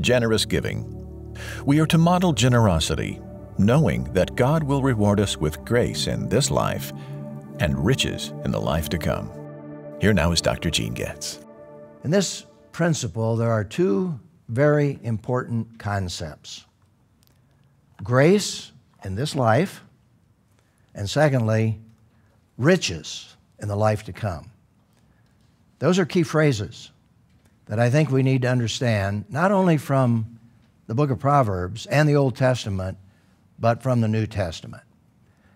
generous giving. We are to model generosity, knowing that God will reward us with grace in this life and riches in the life to come. Here now is Dr. Gene Getz. In this principle, there are two very important concepts: grace in this life, and secondly, riches in the life to come. Those are key phrases that I think we need to understand, not only from the book of Proverbs and the Old Testament, but from the New Testament.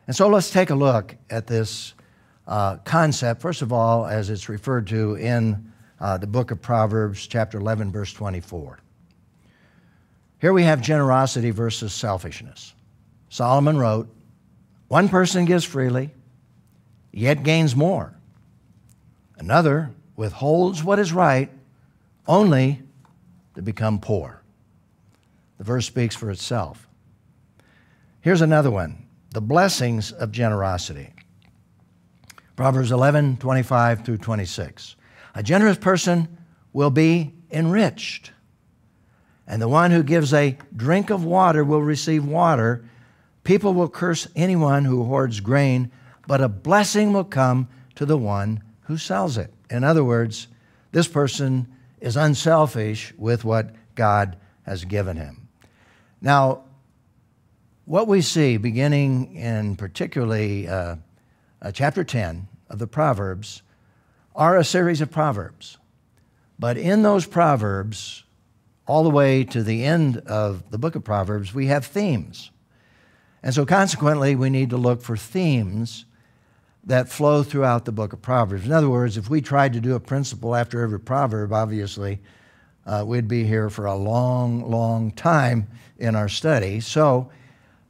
And so let's take a look at this concept, first of all, as it's referred to in the book of Proverbs, chapter 11, verse 24. Here we have generosity versus selfishness. Solomon wrote, "One person gives freely, yet gains more. Another withholds what is right, only to become poor." The verse speaks for itself. Here's another one: the blessings of generosity. Proverbs 11, 25 through 26. "A generous person will be enriched, and the one who gives a drink of water will receive water. People will curse anyone who hoards grain, but a blessing will come to the one who sells it." In other words, this person is unselfish with what God has given him. Now, what we see beginning in particularly chapter 10 of the Proverbs are a series of proverbs. But in those proverbs, all the way to the end of the book of Proverbs, we have themes. And so consequently, we need to look for themes that flow throughout the book of Proverbs. In other words, if we tried to do a principle after every proverb, obviously, we'd be here for a long, long time in our study. So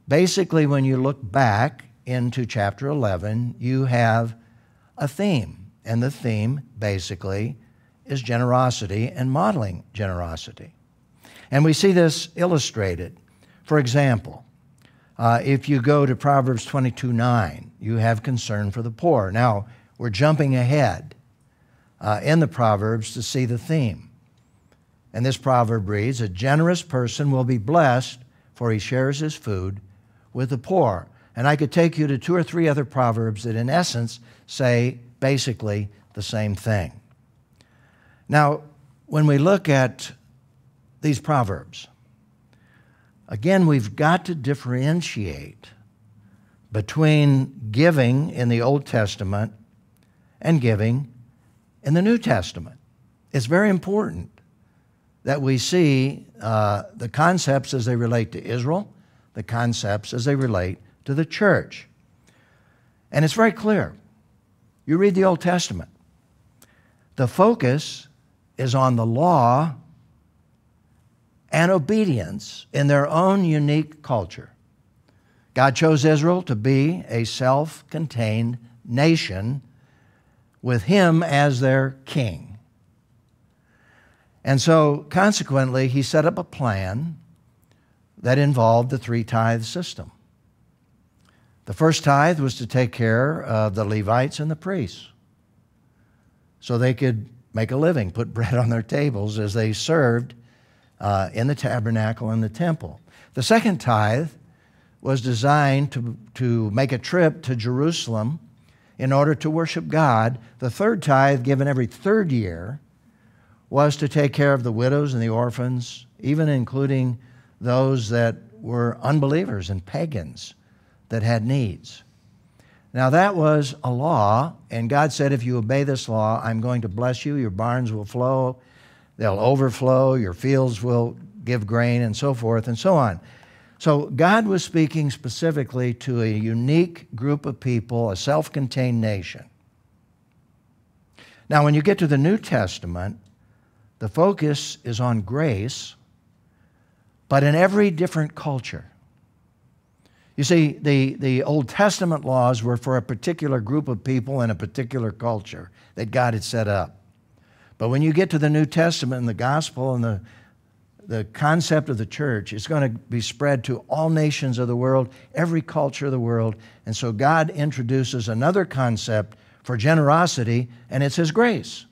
basically, when you look back into chapter 11, you have a theme. And the theme, basically, is generosity and modeling generosity. And we see this illustrated. For example, if you go to Proverbs 22:9, you have concern for the poor. Now, we're jumping ahead in the Proverbs to see the theme. And this proverb reads, "A generous person will be blessed, for he shares his food with the poor." And I could take you to two or three other proverbs that in essence say basically the same thing. Now, when we look at these proverbs, again, we've got to differentiate between giving in the Old Testament and giving in the New Testament. It's very important that we see the concepts as they relate to Israel, the concepts as they relate to the church. And it's very clear. You read the Old Testament. The focus is on the law and obedience in their own unique culture. God chose Israel to be a self-contained nation with Him as their king. And so, consequently, He set up a plan that involved the three-tithe system. The first tithe was to take care of the Levites and the priests so they could make a living, put bread on their tables as they served in the tabernacle and the temple. The second tithe was designed to make a trip to Jerusalem in order to worship God. The third tithe, given every third year, was to take care of the widows and the orphans, even including those that were unbelievers and pagans that had needs. Now that was a law, and God said, if you obey this law, I'm going to bless you. Your barns will flow, they'll overflow, your fields will give grain, and so forth and so on. So God was speaking specifically to a unique group of people, a self-contained nation. Now when you get to the New Testament, the focus is on grace, but in every different culture. You see, the Old Testament laws were for a particular group of people in a particular culture that God had set up. But when you get to the New Testament and the gospel and the concept of the church, it's going to be spread to all nations of the world, every culture of the world. And so God introduces another concept for generosity, and it's His grace.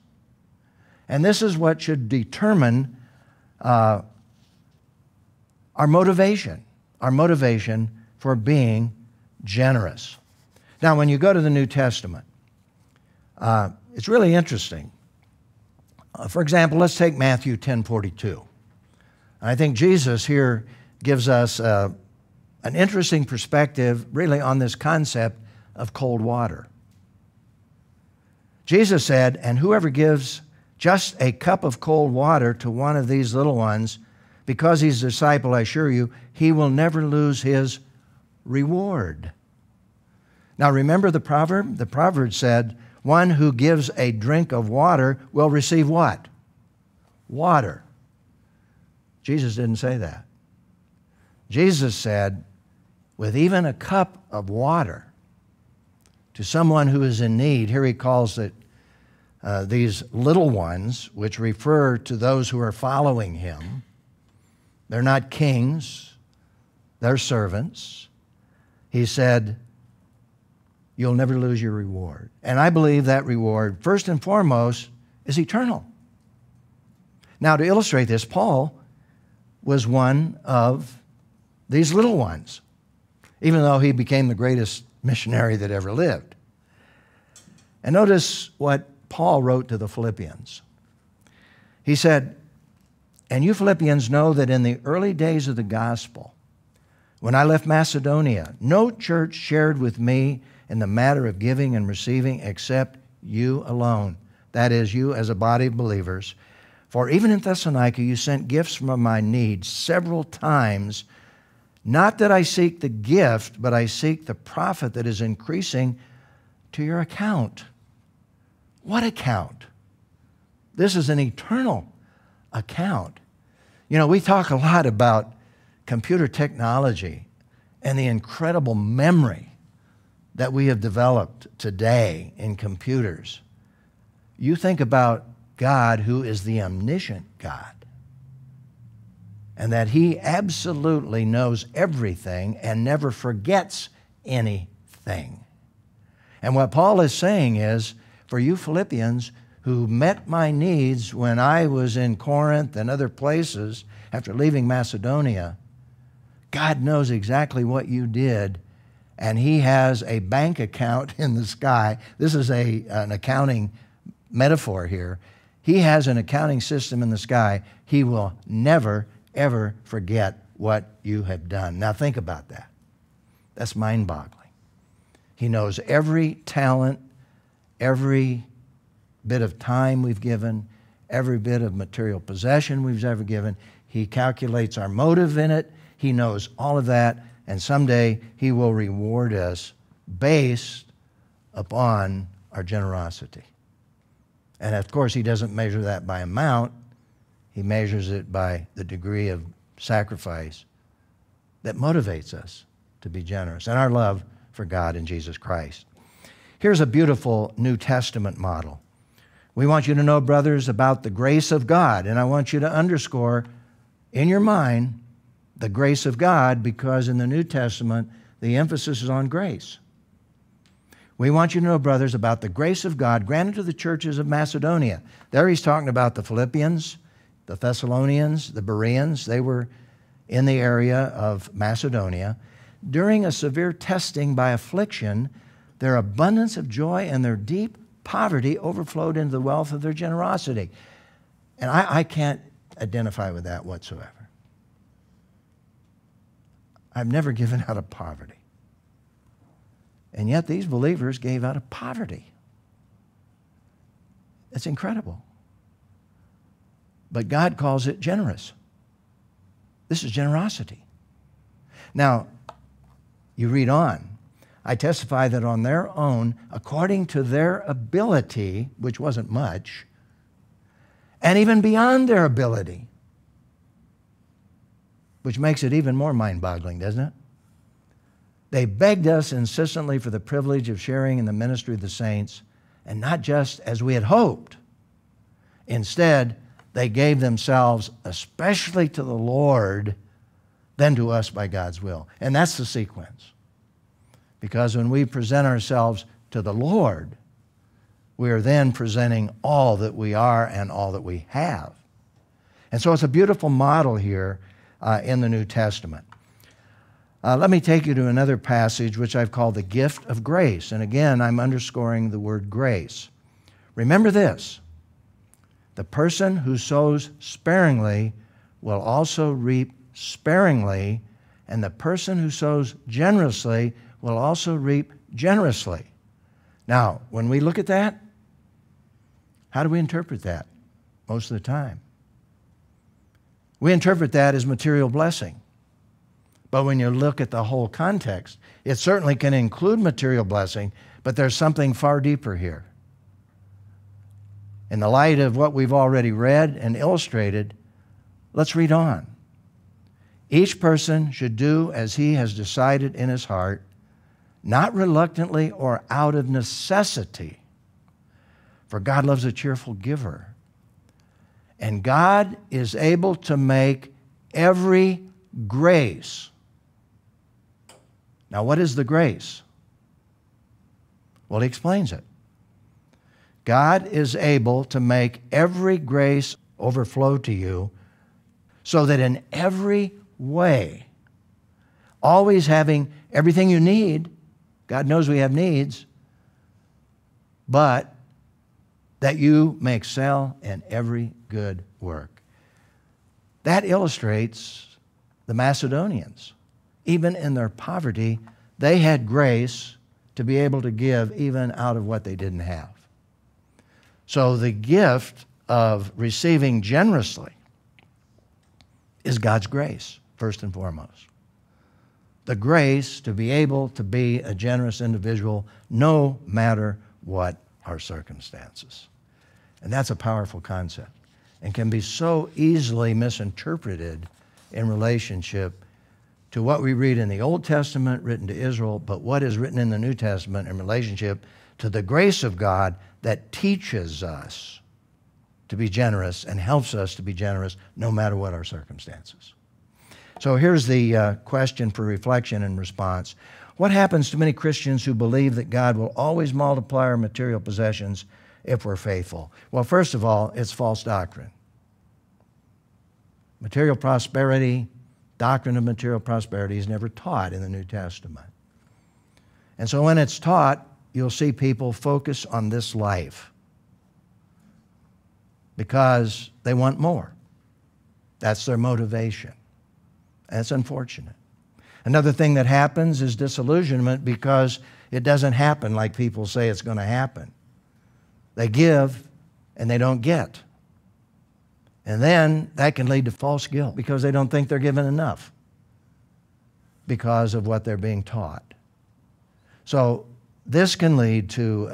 And this is what should determine our motivation for being generous. Now, when you go to the New Testament, it's really interesting. For example, let's take Matthew 10:42. I think Jesus here gives us an interesting perspective really on this concept of cold water. Jesus said, "And whoever gives just a cup of cold water to one of these little ones, because he's a disciple, I assure you, he will never lose his reward." Now remember the proverb? The proverb said, "One who gives a drink of water will receive" what? Water. Jesus didn't say that. Jesus said, with even a cup of water to someone who is in need, here he calls it these little ones, which refer to those who are following him. They're not kings, they're servants. He said, you'll never lose your reward. And I believe that reward, first and foremost, is eternal. Now, to illustrate this, Paul was one of these little ones, even though he became the greatest missionary that ever lived. And notice what Paul wrote to the Philippians. He said, "And you Philippians know that in the early days of the gospel, when I left Macedonia, no church shared with me in the matter of giving and receiving except you alone. That is, you as a body of believers. For even in Thessalonica you sent gifts from my needs several times. Not that I seek the gift, but I seek the profit that is increasing to your account." What account? This is an eternal account. You know, we talk a lot about computer technology and the incredible memory that we have developed today in computers. You think about God, who is the omniscient God, and that he absolutely knows everything and never forgets anything. And what Paul is saying is, for you Philippians who met my needs when I was in Corinth and other places after leaving Macedonia, God knows exactly what you did, and he has a bank account in the sky. This is an accounting metaphor here. He has an accounting system in the sky. He will never, ever forget what you have done. Now think about that. That's mind-boggling. He knows every talent, every bit of time we've given, every bit of material possession we've ever given. He calculates our motive in it. He knows all of that, and someday he will reward us based upon our generosity. And of course, he doesn't measure that by amount. He measures it by the degree of sacrifice that motivates us to be generous and our love for God and Jesus Christ. Here's a beautiful New Testament model. We want you to know, brothers, about the grace of God, and I want you to underscore in your mind the grace of God, because in the New Testament, the emphasis is on grace. We want you to know, brothers, about the grace of God granted to the churches of Macedonia. There he's talking about the Philippians, the Thessalonians, the Bereans. They were in the area of Macedonia. During a severe testing by affliction, their abundance of joy and their deep poverty overflowed into the wealth of their generosity. And I can't identify with that whatsoever. I've never given out of poverty. And yet these believers gave out of poverty. It's incredible. But God calls it generous. This is generosity. Now, you read on. I testify that on their own, according to their ability, which wasn't much, and even beyond their ability, which makes it even more mind-boggling, doesn't it? They begged us insistently for the privilege of sharing in the ministry of the saints, and not just as we had hoped. Instead, they gave themselves especially to the Lord, then to us by God's will. And that's the sequence. Because when we present ourselves to the Lord, we are then presenting all that we are and all that we have. And so it's a beautiful model here in the New Testament. Let me take you to another passage which I've called the gift of grace. And again, I'm underscoring the word grace. Remember this: the person who sows sparingly will also reap sparingly, and the person who sows generously will also reap generously. Now, when we look at that, how do we interpret that most of the time? We interpret that as material blessing. But when you look at the whole context, it certainly can include material blessing, but there's something far deeper here. In the light of what we've already read and illustrated, let's read on. Each person should do as he has decided in his heart, not reluctantly or out of necessity, for God loves a cheerful giver. And God is able to make every grace. Now, what is the grace? Well, he explains it. God is able to make every grace overflow to you so that in every way, always having everything you need, God knows we have needs, but that you may excel in every good work. That illustrates the Macedonians. Even in their poverty, they had grace to be able to give even out of what they didn't have. So the gift of receiving generously is God's grace, first and foremost. The grace to be able to be a generous individual no matter what our circumstances. And that's a powerful concept and can be so easily misinterpreted in relationship to what we read in the Old Testament written to Israel, but what is written in the New Testament in relationship to the grace of God that teaches us to be generous and helps us to be generous no matter what our circumstances. So here's the question for reflection and response. What happens to many Christians who believe that God will always multiply our material possessions if we're faithful? Well, first of all, it's false doctrine. Material prosperity, doctrine of material prosperity is never taught in the New Testament. And so when it's taught, you'll see people focus on this life because they want more. That's their motivation. That's unfortunate. Another thing that happens is disillusionment because it doesn't happen like people say it's going to happen. They give and they don't get. And then that can lead to false guilt because they don't think they're given enough because of what they're being taught. So this can lead to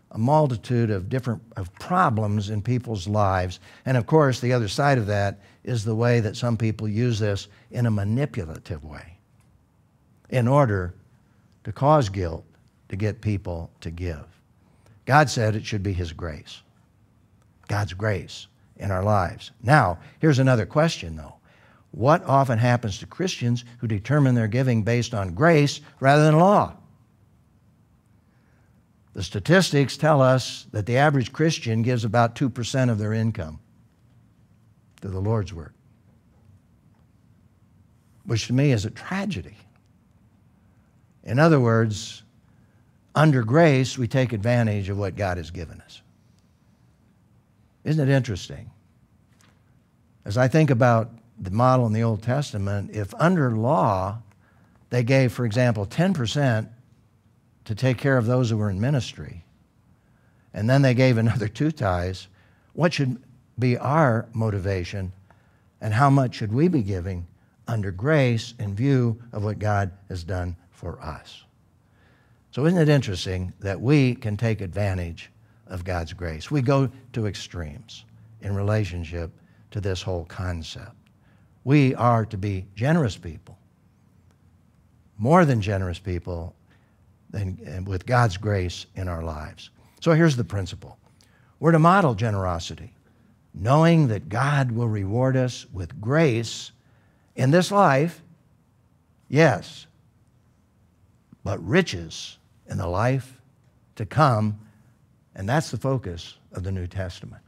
a multitude of different problems in people's lives. And of course, the other side of that is the way that some people use this in a manipulative way in order to cause guilt to get people to give. God said it should be His grace. God's grace in our lives. Now, here's another question, though. What often happens to Christians who determine their giving based on grace rather than law? The statistics tell us that the average Christian gives about 2% of their income to the Lord's work, which to me is a tragedy. In other words, under grace, we take advantage of what God has given us. Isn't it interesting? As I think about the model in the Old Testament, if under law they gave, for example, 10% to take care of those who were in ministry, and then they gave another 2 tithes, what should be our motivation, and how much should we be giving under grace in view of what God has done for us? So isn't it interesting that we can take advantage of God's grace? We go to extremes in relationship to this whole concept. We are to be generous people, more than generous people, and with God's grace in our lives. So here's the principle. We're to model generosity, knowing that God will reward us with grace in this life, yes, but riches in the life to come, and that's the focus of the New Testament.